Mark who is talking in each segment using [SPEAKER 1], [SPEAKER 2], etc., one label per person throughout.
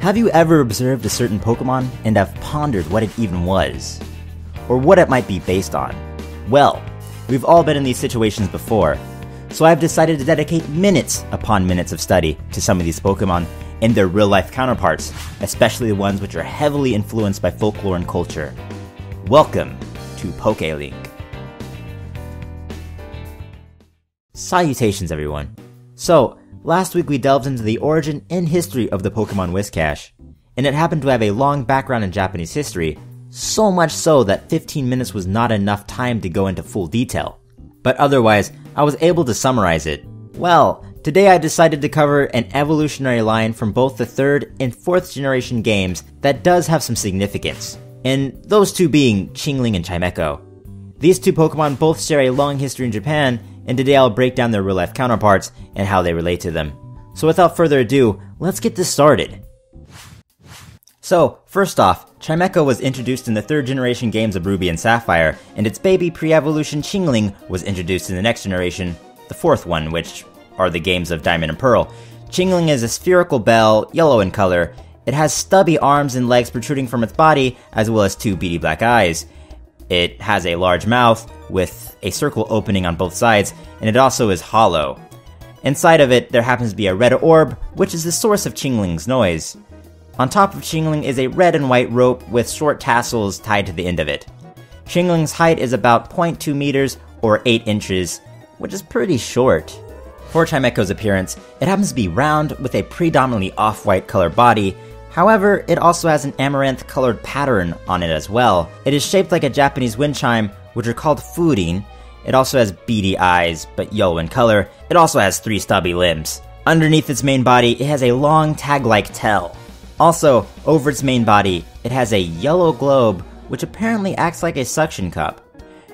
[SPEAKER 1] Have you ever observed a certain Pokemon and have pondered what it even was? Or what it might be based on? Well, we've all been in these situations before, so I've decided to dedicate minutes upon minutes of study to some of these Pokemon and their real-life counterparts, especially the ones which are heavily influenced by folklore and culture. Welcome to PokeLink. Salutations, everyone. So, last week we delved into the origin and history of the Pokemon Whiscash, and it happened to have a long background in Japanese history, so much so that 15 minutes was not enough time to go into full detail. But otherwise, I was able to summarize it. Well, today I decided to cover an evolutionary line from both the 3rd and 4th generation games that does have some significance, and those two being Chingling and Chimecho. These two Pokemon both share a long history in Japan, and today I'll break down their real-life counterparts and how they relate to them. So without further ado, let's get this started. So, first off, Chimecho was introduced in the 3rd generation games of Ruby and Sapphire, and its baby pre-evolution Chingling was introduced in the next generation, the 4th one, which are the games of Diamond and Pearl. Chingling is a spherical bell, yellow in color. It has stubby arms and legs protruding from its body, as well as 2 beady black eyes. It has a large mouth with a circle opening on both sides, and it also is hollow. Inside of it, there happens to be a red orb, which is the source of Chingling's noise. On top of Chingling is a red and white rope with short tassels tied to the end of it. Chingling's height is about 0.2 meters or 8 inches, which is pretty short. For Chimecho's appearance, it happens to be round with a predominantly off-white colored body. However, it also has an amaranth-colored pattern on it as well. It is shaped like a Japanese wind chime, which are called furin. It also has beady eyes, but yellow in color. It also has 3 stubby limbs. Underneath its main body, it has a long tag-like tail. Also, over its main body, it has a yellow globe, which apparently acts like a suction cup.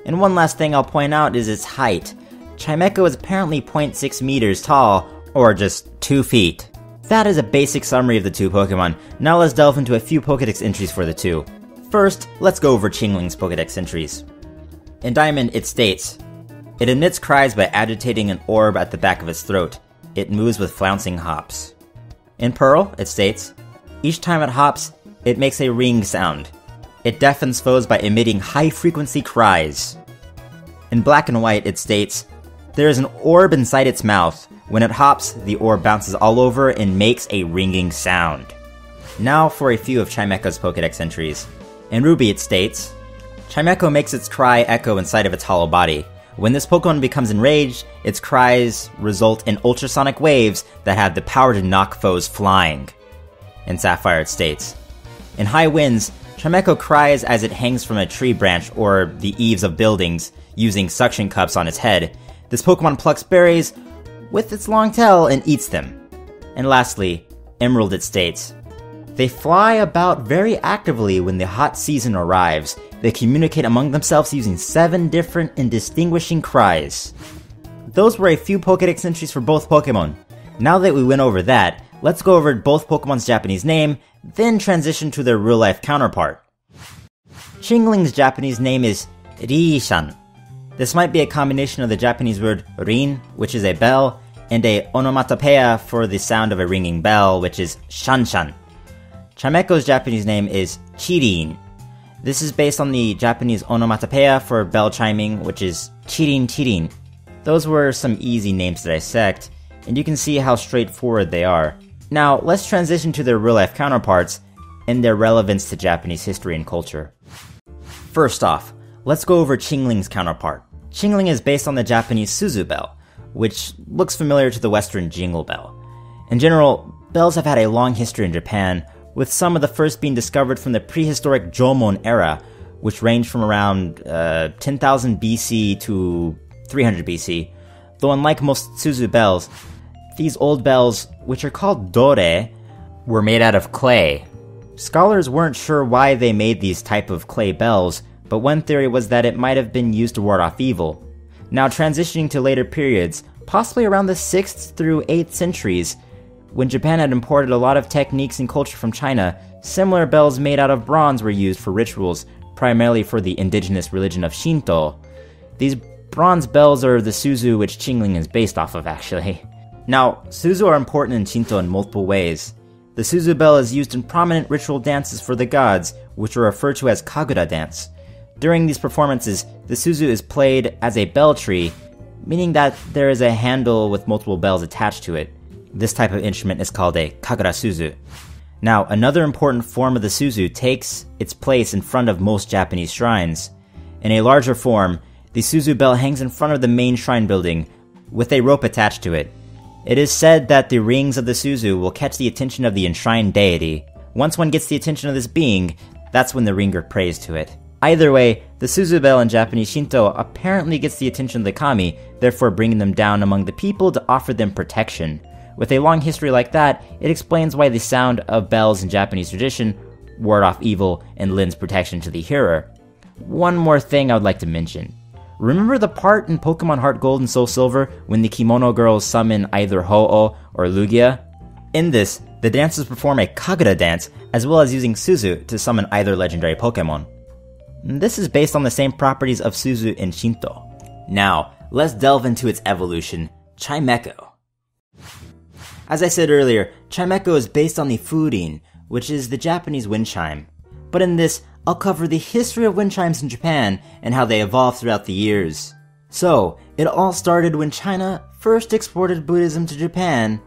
[SPEAKER 1] And one last thing I'll point out is its height. Chimecho is apparently 0.6 meters tall, or just 2 feet. That is a basic summary of the two Pokemon. Now let's delve into a few Pokedex entries for the two. First, let's go over Chingling's Pokedex entries. In Diamond, it states, "It emits cries by agitating an orb at the back of its throat. It moves with flouncing hops." In Pearl, it states, "Each time it hops, it makes a ring sound. It deafens foes by emitting high-frequency cries." In Black and White, it states, "There is an orb inside its mouth. When it hops, the orb bounces all over and makes a ringing sound." Now for a few of Chimecho's Pokedex entries. In Ruby, it states, "Chimecho makes its cry echo inside of its hollow body. When this Pokemon becomes enraged, its cries result in ultrasonic waves that have the power to knock foes flying." In Sapphire, it states, "In high winds, Chimecho cries as it hangs from a tree branch or the eaves of buildings, using suction cups on its head. This Pokemon plucks berries with its long tail and eats them." And lastly, Emerald, it states, "They fly about very actively when the hot season arrives. They communicate among themselves using 7 different and distinguishing cries." Those were a few Pokedex entries for both Pokemon. Now that we went over that, let's go over both Pokemon's Japanese name, then transition to their real-life counterpart. Chingling's Japanese name is Riishan. This might be a combination of the Japanese word rin, which is a bell, and a onomatopoeia for the sound of a ringing bell, which is shanshan. Chimecho's Japanese name is Chirin. This is based on the Japanese onomatopoeia for bell chiming, which is chirin chirin. Those were some easy names to dissect, and you can see how straightforward they are. Now, let's transition to their real-life counterparts and their relevance to Japanese history and culture. First off, let's go over Chingling's counterpart. Chingling is based on the Japanese Suzu bell, which looks familiar to the Western jingle bell. In general, bells have had a long history in Japan, with some of the first being discovered from the prehistoric Jomon era, which ranged from around 10,000 BC to 300 BC. Though unlike most Suzu bells, these old bells, which are called dore, were made out of clay. Scholars weren't sure why they made these type of clay bells, but one theory was that it might have been used to ward off evil. Now transitioning to later periods, possibly around the 6th through 8th centuries, when Japan had imported a lot of techniques and culture from China, similar bells made out of bronze were used for rituals, primarily for the indigenous religion of Shinto. These bronze bells are the Suzu which Chingling is based off of, actually. Now, Suzu are important in Shinto in multiple ways. The Suzu bell is used in prominent ritual dances for the gods, which are referred to as kagura dance. During these performances, the Suzu is played as a bell tree, meaning that there is a handle with multiple bells attached to it. This type of instrument is called a kagura Suzu. Now, another important form of the Suzu takes its place in front of most Japanese shrines. In a larger form, the Suzu bell hangs in front of the main shrine building, with a rope attached to it. It is said that the rings of the Suzu will catch the attention of the enshrined deity. Once one gets the attention of this being, that's when the ringer prays to it. Either way, the Suzu bell in Japanese Shinto apparently gets the attention of the kami, therefore bringing them down among the people to offer them protection. With a long history like that, it explains why the sound of bells in Japanese tradition ward off evil and lends protection to the hearer. One more thing I would like to mention. Remember the part in Pokemon Heart Gold and Soul Silver when the kimono girls summon either Ho-Oh or Lugia? In this, the dancers perform a kagura dance as well as using Suzu to summon either legendary Pokemon. This is based on the same properties of Suzu in Shinto. Now, let's delve into its evolution, Chimecho. As I said earlier, Chimecho is based on the furin, which is the Japanese wind chime. But in this, I'll cover the history of wind chimes in Japan and how they evolved throughout the years. So, it all started when China first exported Buddhism to Japan,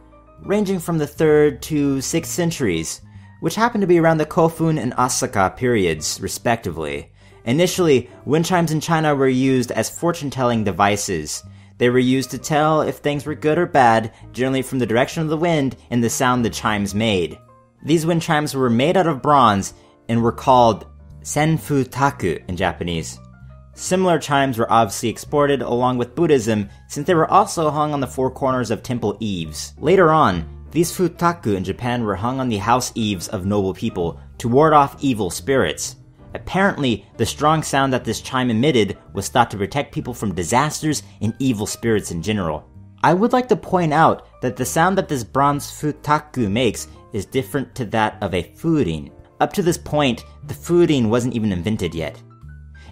[SPEAKER 1] ranging from the 3rd to 6th centuries, which happened to be around the Kofun and Asaka periods, respectively. Initially, wind chimes in China were used as fortune-telling devices. They were used to tell if things were good or bad, generally from the direction of the wind and the sound the chimes made. These wind chimes were made out of bronze and were called senfutaku in Japanese. Similar chimes were obviously exported along with Buddhism, since they were also hung on the four corners of temple eaves. Later on, these futaku in Japan were hung on the house eaves of noble people to ward off evil spirits. Apparently, the strong sound that this chime emitted was thought to protect people from disasters and evil spirits in general. I would like to point out that the sound that this bronze futaku makes is different to that of a furin. Up to this point, the furin wasn't even invented yet.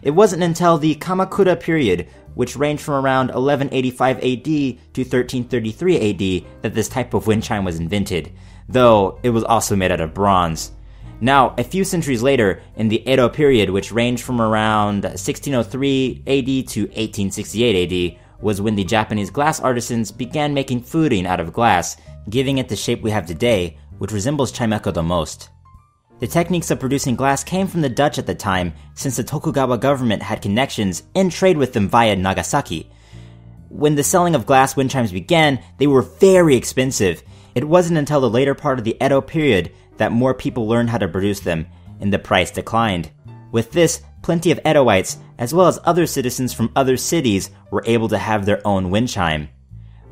[SPEAKER 1] It wasn't until the Kamakura period, which ranged from around 1185 AD to 1333 AD, that this type of wind chime was invented, though it was also made out of bronze. Now, a few centuries later, in the Edo period, which ranged from around 1603 AD to 1868 AD, was when the Japanese glass artisans began making furin out of glass, giving it the shape we have today, which resembles Chimecho the most. The techniques of producing glass came from the Dutch at the time, since the Tokugawa government had connections and trade with them via Nagasaki. When the selling of glass wind chimes began, they were very expensive. It wasn't until the later part of the Edo period that more people learned how to produce them, and the price declined. With this, plenty of Edoites, as well as other citizens from other cities, were able to have their own wind chime.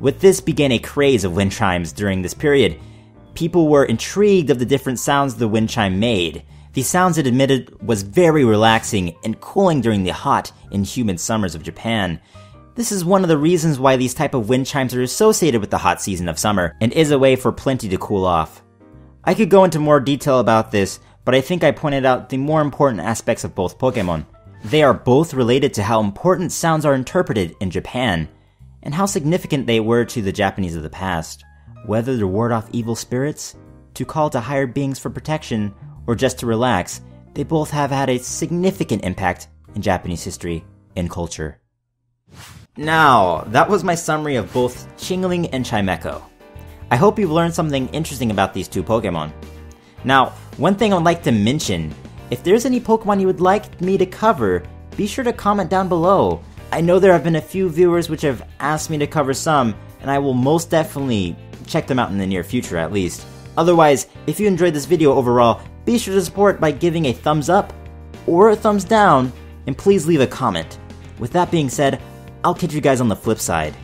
[SPEAKER 1] With this began a craze of wind chimes during this period. People were intrigued of the different sounds the wind chime made. The sounds it emitted was very relaxing and cooling during the hot and humid summers of Japan. This is one of the reasons why these type of wind chimes are associated with the hot season of summer, and is a way for plenty to cool off. I could go into more detail about this, but I think I pointed out the more important aspects of both Pokemon. They are both related to how important sounds are interpreted in Japan, and how significant they were to the Japanese of the past. Whether to ward off evil spirits, to call to higher beings for protection, or just to relax, they both have had a significant impact in Japanese history and culture. Now, that was my summary of both Chingling and Chimecho. I hope you've learned something interesting about these two Pokemon. Now, one thing I would like to mention, if there's any Pokemon you would like me to cover, be sure to comment down below. I know there have been a few viewers which have asked me to cover some, and I will most definitely check them out in the near future at least. Otherwise, if you enjoyed this video overall, be sure to support by giving a thumbs up or a thumbs down, and please leave a comment. With that being said, I'll catch you guys on the flip side.